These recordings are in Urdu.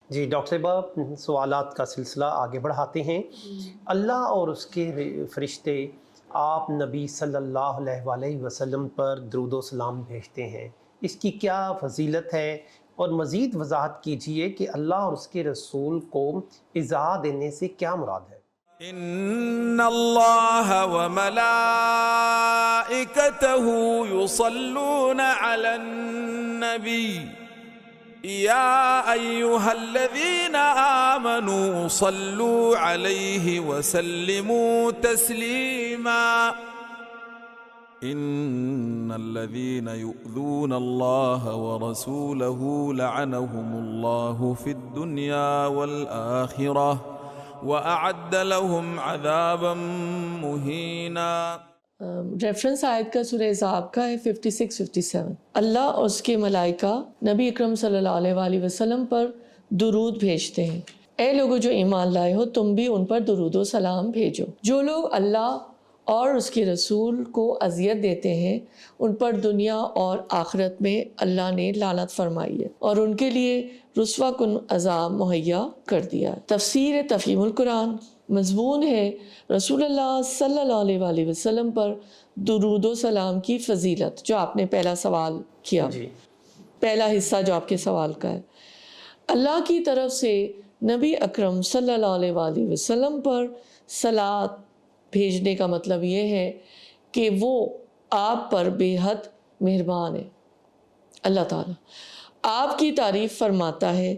جی ڈاکٹر صاحبہ، سوالات کا سلسلہ آگے بڑھاتے ہیں۔ اللہ اور اس کے فرشتے آپ نبی صلی اللہ علیہ وآلہ وسلم پر درود و سلام بھیجتے ہیں، اس کی کیا فضیلت ہے؟ اور مزید وضاحت کیجیے کہ اللہ اور اس کے رسول کو ایذا دینے سے کیا مراد ہے؟ ان اللہ وملائکتہ یصلون علی النبی یا ایہا الذین آمنوا صلوا علیہ وسلموا تسلیما ان الذین یؤذون اللہ ورسولہ لعنہم اللہ فی الدنیا والآخرہ وَأَعَدَّ لَهُمْ عَذَابًا مُهِينًا۔ ریفرنس آیت کا سورہ احزاب کا ہے 56-57۔ اللہ اور اس کے ملائکہ نبی اکرم صلی اللہ علیہ وآلہ وسلم پر درود بھیجتے ہیں۔ اے لوگو جو ایمان لائے ہو، تم بھی ان پر درود و سلام بھیجو۔ جو لوگ اللہ اور اس کے رسول کو اذیت دیتے ہیں، ان پر دنیا اور آخرت میں اللہ نے لعنت فرمائی ہے اور ان کے لیے رسوا کن عذاب مہیا کر دیا ہے۔ تفسیر تفہیم القرآن مضمون ہے رسول اللہ صلی اللہ علیہ وآلہ وسلم پر درود و سلام کی فضیلت، جو آپ نے پہلا سوال کیا، پہلا حصہ جو آپ کے سوال کا ہے۔ اللہ کی طرف سے نبی اکرم صلی اللہ علیہ وآلہ وسلم پر صلات بھیجنے کا مطلب یہ ہے کہ وہ آپ پر بے حد مہربان ہے۔ اللہ تعالیٰ آپ کی تعریف فرماتا ہے،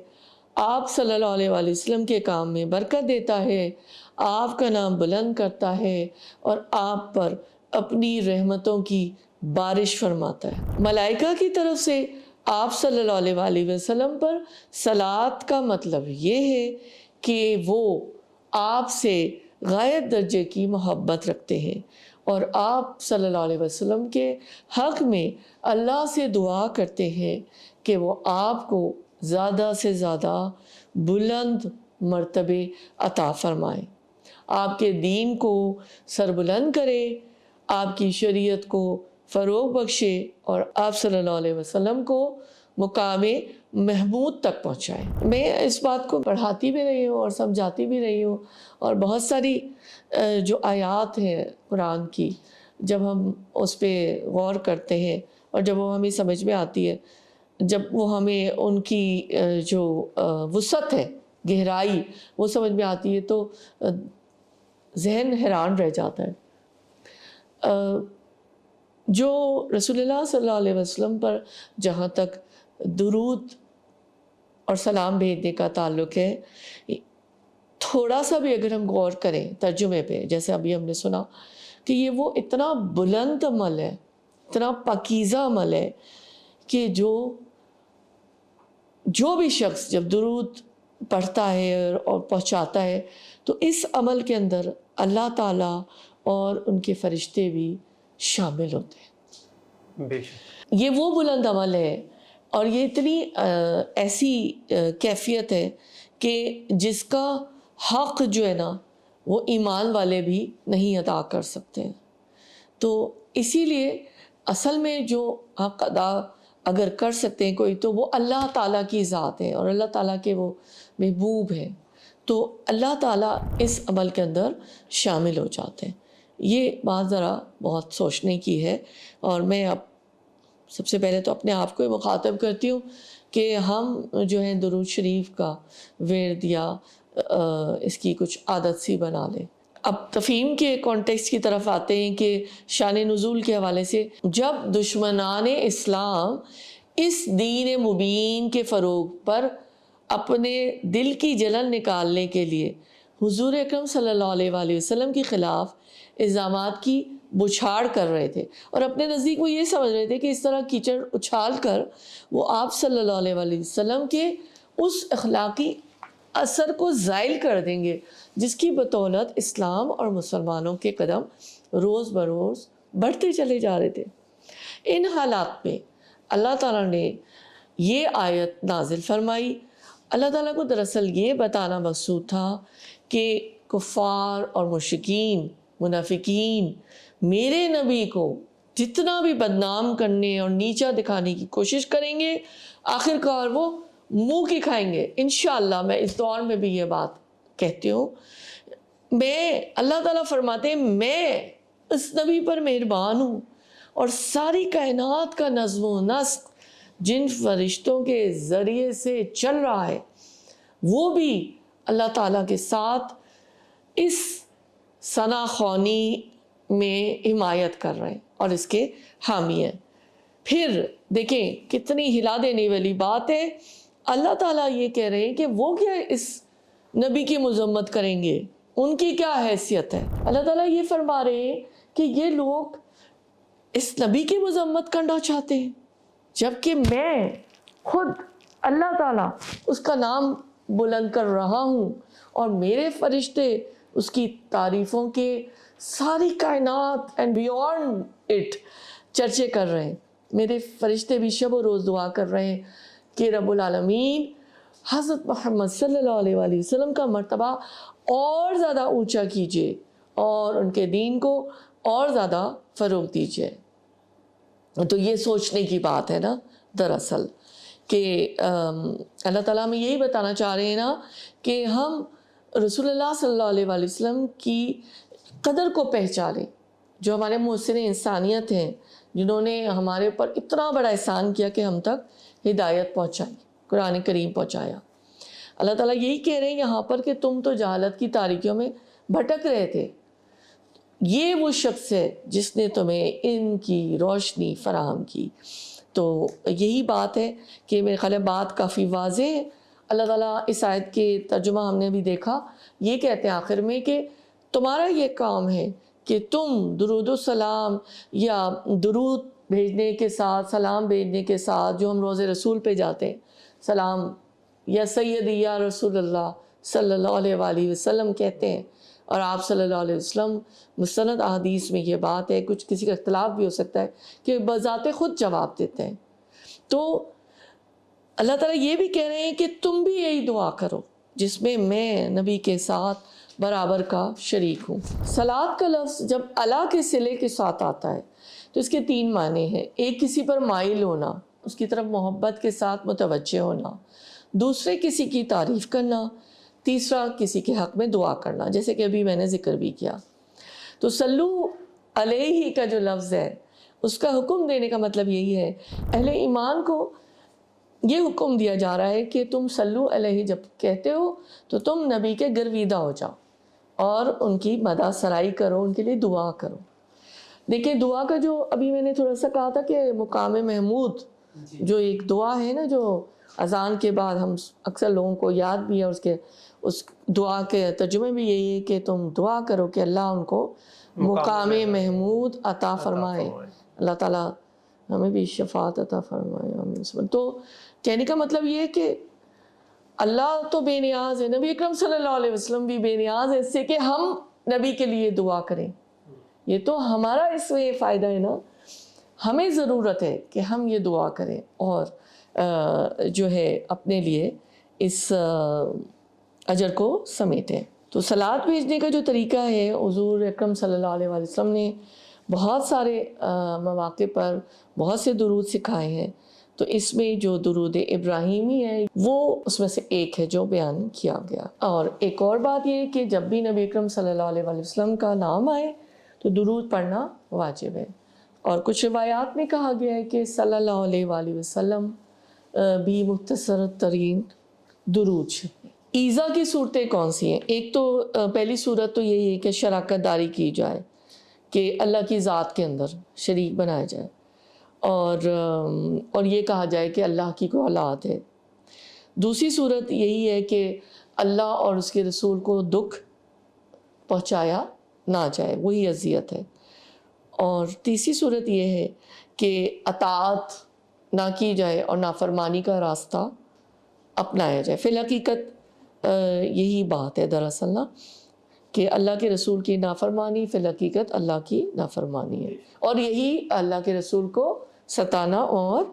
آپ صلی اللہ علیہ وآلہ وسلم کے کام میں برکت دیتا ہے، آپ کا نام بلند کرتا ہے اور آپ پر اپنی رحمتوں کی بارش فرماتا ہے۔ ملائکہ کی طرف سے آپ صلی اللہ علیہ وآلہ وسلم پر صلات کا مطلب یہ ہے کہ وہ آپ سے غایت درجے کی محبت رکھتے ہیں اور آپ صلی اللہ علیہ وسلم کے حق میں اللہ سے دعا کرتے ہیں کہ وہ آپ کو زیادہ سے زیادہ بلند مرتبے عطا فرمائیں، آپ کے دین کو سربلند کرے، آپ کی شریعت کو فروغ بخشے اور آپ صلی اللہ علیہ وسلم کو مقام محمود تک پہنچائے۔ میں اس بات کو پڑھاتی بھی رہی ہوں اور سمجھاتی بھی رہی ہوں، اور بہت ساری جو آیات ہیں قرآن کی، جب ہم اس پہ غور کرتے ہیں اور جب وہ ہمیں سمجھ میں آتی ہے، جب وہ ہمیں ان کی جو وسعت ہے، گہرائی وہ سمجھ میں آتی ہے، تو ذہن حیران رہ جاتا ہے۔ جو رسول اللہ صلی اللہ علیہ وسلم پر جہاں تک درود اور سلام بھیجنے کا تعلق ہے، تھوڑا سا بھی اگر ہم غور کریں ترجمے پہ، جیسے ابھی ہم نے سنا کہ یہ وہ اتنا بلند عمل ہے، اتنا پاکیزہ عمل ہے کہ جو بھی شخص جب درود پڑھتا ہے اور پہنچاتا ہے تو اس عمل کے اندر اللہ تعالیٰ اور ان کے فرشتے بھی شامل ہوتے ہیں۔ بے شک یہ وہ بلند عمل ہے اور یہ اتنی ایسی کیفیت ہے کہ جس کا حق جو ہے نا وہ ایمان والے بھی نہیں ادا کر سکتے ہیں۔ تو اسی لیے اصل میں جو حق ادا اگر کر سکتے ہیں کوئی، تو وہ اللہ تعالیٰ کی ذات ہے اور اللہ تعالیٰ کے وہ محبوب ہیں، تو اللہ تعالیٰ اس عمل کے اندر شامل ہو جاتے ہیں۔ یہ بات ذرا بہت سوچنے کی ہے، اور میں اب سب سے پہلے تو اپنے آپ کو ہی مخاطب کرتی ہوں کہ ہم جو ہے درود شریف کا ورد یا اس کی کچھ عادت سی بنا لیں۔ اب تفہیم کے کانٹیکسٹ کی طرف آتے ہیں کہ شان نزول کے حوالے سے جب دشمنان اسلام اس دین مبین کے فروغ پر اپنے دل کی جلن نکالنے کے لیے حضور اکرم صلی اللہ علیہ وآلہ وسلم کے خلاف الزامات کی بچھاڑ کر رہے تھے اور اپنے نزدیک وہ یہ سمجھ رہے تھے کہ اس طرح کیچڑ اچھال کر وہ آپ صلی اللہ علیہ وآلہ وسلم کے اس اخلاقی اثر کو زائل کر دیں گے جس کی بدولت اسلام اور مسلمانوں کے قدم روز بروز بڑھتے چلے جا رہے تھے۔ ان حالات میں اللہ تعالیٰ نے یہ آیت نازل فرمائی۔ اللہ تعالیٰ کو دراصل یہ بتانا مقصود تھا کہ کفار اور مشرکین، منافقین میرے نبی کو جتنا بھی بدنام کرنے اور نیچا دکھانے کی کوشش کریں گے، آخر کار وہ منہ کی کھائیں گے انشاءاللہ. میں اس دور میں بھی یہ بات کہتی ہوں. میں اللہ تعالیٰ فرماتے ہیں میں اس نبی پر مہربان ہوں اور ساری کائنات کا نظم و نسق جن فرشتوں کے ذریعے سے چل رہا ہے وہ بھی اللہ تعالیٰ کے ساتھ اس ثنا خوانی میں حمایت کر رہے ہیں اور اس کے حامی ہیں. پھر دیکھیں کتنی ہلا دینے والی بات ہے. اللہ تعالیٰ یہ کہہ رہے ہیں کہ وہ کیا اس نبی کی مذمت کریں گے, ان کی کیا حیثیت ہے. اللہ تعالیٰ یہ فرما رہے ہیں کہ یہ لوگ اس نبی کی مذمت کرنا چاہتے ہیں جبکہ میں خود اللہ تعالیٰ اس کا نام بلند کر رہا ہوں اور میرے فرشتے اس کی تعریفوں کے ساری کائنات اینڈ بیونڈ اٹ چرچے کر رہے ہیں. میرے فرشتے بھی شب و روز دعا کر رہے ہیں کہ رب العالمین حضرت محمد صلی اللہ علیہ وآلہ وسلم کا مرتبہ اور زیادہ اونچا کیجیے اور ان کے دین کو اور زیادہ فروغ دیجیے. تو یہ سوچنے کی بات ہے نا دراصل کہ اللہ تعالیٰ ہمیں یہی بتانا چاہ رہے ہیں نا کہ ہم رسول اللہ صلی اللہ علیہ وآلہ وسلم کی قدر کو پہچانیں, جو ہمارے محسن انسانیت ہیں, جنہوں نے ہمارے اوپر اتنا بڑا احسان کیا کہ ہم تک ہدایت پہنچائی, قرآن کریم پہنچایا. اللہ تعالیٰ یہی کہہ رہے ہیں یہاں پر کہ تم تو جہالت کی تاریکیوں میں بھٹک رہے تھے, یہ وہ شخص ہے جس نے تمہیں ان کی روشنی فراہم کی. تو یہی بات ہے کہ میرے خیال ہے بات کافی واضح ہے. اللہ تعالیٰ اس آیت کے ترجمہ ہم نے بھی دیکھا, یہ کہتے ہیں آخر میں کہ تمہارا یہ کام ہے کہ تم درود و سلام یا درود بھیجنے کے ساتھ, سلام بھیجنے کے ساتھ, جو ہم روز رسول پہ جاتے ہیں, سلام یا سیدی یا رسول اللہ صلی اللہ علیہ وآلہ وسلم کہتے ہیں, اور آپ صلی اللہ علیہ وسلم مستند احادیث میں یہ بات ہے, کچھ کسی کا اختلاف بھی ہو سکتا ہے, کہ بذات خود جواب دیتے ہیں. تو اللہ تعالیٰ یہ بھی کہہ رہے ہیں کہ تم بھی یہی دعا کرو جس میں میں نبی کے ساتھ برابر کا شریک ہوں. صلات کا لفظ جب اللہ کے صلے کے ساتھ آتا ہے تو اس کے 3 معنی ہیں. ایک کسی پر مائل ہونا, اس کی طرف محبت کے ساتھ متوجہ ہونا, دوسرے کسی کی تعریف کرنا, تیسرا کسی کے حق میں دعا کرنا, جیسے کہ ابھی میں نے ذکر بھی کیا. تو صلو علیہ کا جو لفظ ہے اس کا حکم دینے کا مطلب یہی ہے, اہل ایمان کو یہ حکم دیا جا رہا ہے کہ تم صلو علیہ جب کہتے ہو تو تم نبی کے گرویدہ ہو جاؤ اور ان کی مدح سرائی کرو, ان کے لیے دعا کرو. دیکھیں دعا کا جو ابھی میں نے تھوڑا سا کہا تھا کہ مقام محمود جو ایک دعا ہے نا, جو اذان کے بعد ہم اکثر لوگوں کو یاد بھی ہے, اس دعا کے ترجمے بھی یہی ہے کہ تم دعا کرو کہ اللہ ان کو مقام محمود عطا فرمائے. اللہ تعالیٰ ہمیں بھی شفاعت عطا فرمائے. تو کہنے کا مطلب یہ ہے کہ اللہ تو بے نیاز ہے, نبی اکرم صلی اللہ علیہ وسلم بھی بے نیاز ہے اس سے کہ ہم نبی کے لیے دعا کریں. یہ تو ہمارا اس میں فائدہ ہے نا, ہمیں ضرورت ہے کہ ہم یہ دعا کریں اور جو ہے اپنے لیے اس اجر کو سمیٹیں. تو صلات بھیجنے کا جو طریقہ ہے, حضور اکرم صلی اللہ علیہ وسلم نے بہت سارے مواقع پر بہت سے درود سکھائے ہیں. تو اس میں جو درود ابراہیمی ہے وہ اس میں سے ایک ہے جو بیان کیا گیا. اور ایک اور بات یہ ہے کہ جب بھی نبی اکرم صلی اللہ علیہ وسلم کا نام آئے تو درود پڑھنا واجب ہے. اور کچھ روایات میں کہا گیا ہے کہ صلی اللہ علیہ وآلہ وسلم بھی مختصر ترین درود. ایذا کی صورتیں کون سی ہیں؟ ایک تو پہلی صورت تو یہی ہے کہ شراکت داری کی جائے, کہ اللہ کی ذات کے اندر شریک بنایا جائے, اور یہ کہا جائے کہ اللہ کی کوئی اولاد ہے. دوسری صورت یہی ہے کہ اللہ اور اس کے رسول کو دکھ پہنچایا نہ جائے, وہی اذیت ہے. اور تیسری صورت یہ ہے کہ اطاعت نہ کی جائے اور نافرمانی کا راستہ اپنایا جائے. فی الحقیقت یہی بات ہے دراصل نا, کہ اللہ کے رسول کی نافرمانی فی الحقیقت اللہ کی نافرمانی ہے, اور یہی اللہ کے رسول کو ستانا اور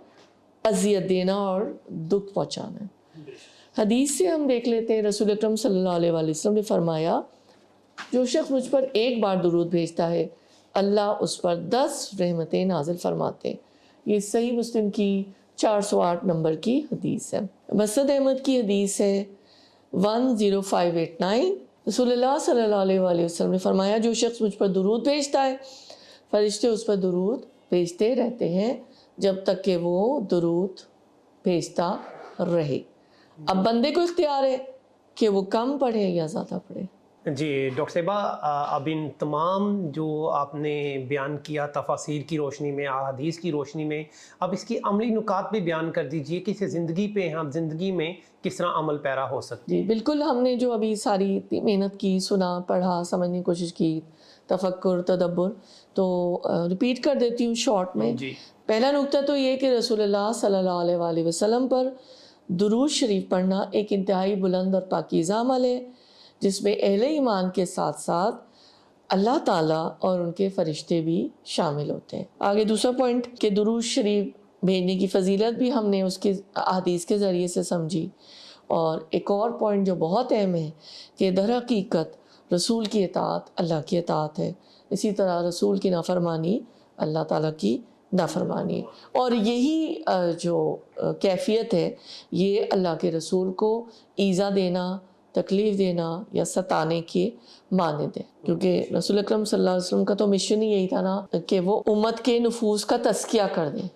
اذیت دینا اور دکھ پہنچانا ہے. حدیث سے ہم دیکھ لیتے ہیں, رسول اکرم صلی اللہ علیہ وآلہ وسلم نے فرمایا جو شخص مجھ پر ایک بار درود بھیجتا ہے اللہ اس پر 10 رحمتیں نازل فرماتے ہیں. یہ صحیح مسلم کی 408 نمبر کی حدیث ہے۔ مسند احمد کی حدیث ہے 10589، رسول اللہ صلی اللہ علیہ وآلہ وسلم نے فرمایا جو شخص مجھ پر درود بھیجتا ہے فرشتے اس پر درود بھیجتے رہتے ہیں جب تک کہ وہ درود بھیجتا رہے۔ اب بندے کو اختیار ہے کہ وہ کم پڑھے یا زیادہ پڑھے۔ جی ڈاکٹر صاحبہ، اب ان تمام جو آپ نے بیان کیا تفاسیر کی روشنی میں، احادیث کی روشنی میں، اب اس کی عملی نکات بھی بیان کر دیجئے کہ اسے زندگی پہ ہم زندگی میں کس طرح عمل پیرا ہو سکتے ہیں۔ جی بالکل، ہم نے جو ابھی ساری اتنی محنت کی، سنا، پڑھا، سمجھنے کی کوشش کی، تفکر، تدبر، تو ریپیٹ کر دیتی ہوں شارٹ میں۔ جی پہلا نقطہ تو یہ کہ رسول اللہ صلی اللہ علیہ وآلہ وسلم پر درود شریف پڑھنا ایک انتہائی بلند اور پاکیزہ عمل ہے جس میں اہل ایمان کے ساتھ ساتھ اللہ تعالیٰ اور ان کے فرشتے بھی شامل ہوتے ہیں۔ آگے دوسرا پوائنٹ کہ درود شریف بھیجنے کی فضیلت بھی ہم نے اس کی احادیث کے ذریعے سے سمجھی، اور ایک اور پوائنٹ جو بہت اہم ہے کہ در حقیقت رسول کی اطاعت اللہ کی اطاعت ہے، اسی طرح رسول کی نافرمانی اللہ تعالیٰ کی نافرمانی ہے، اور یہی جو کیفیت ہے یہ اللہ کے رسول کو ایذا دینا، تکلیف دینا یا ستانے کے مانند ہے، کیونکہ رسول اکرم صلی اللہ علیہ وسلم کا تو مشن ہی یہی تھا نا کہ وہ امت کے نفوس کا تزکیہ کر دیں،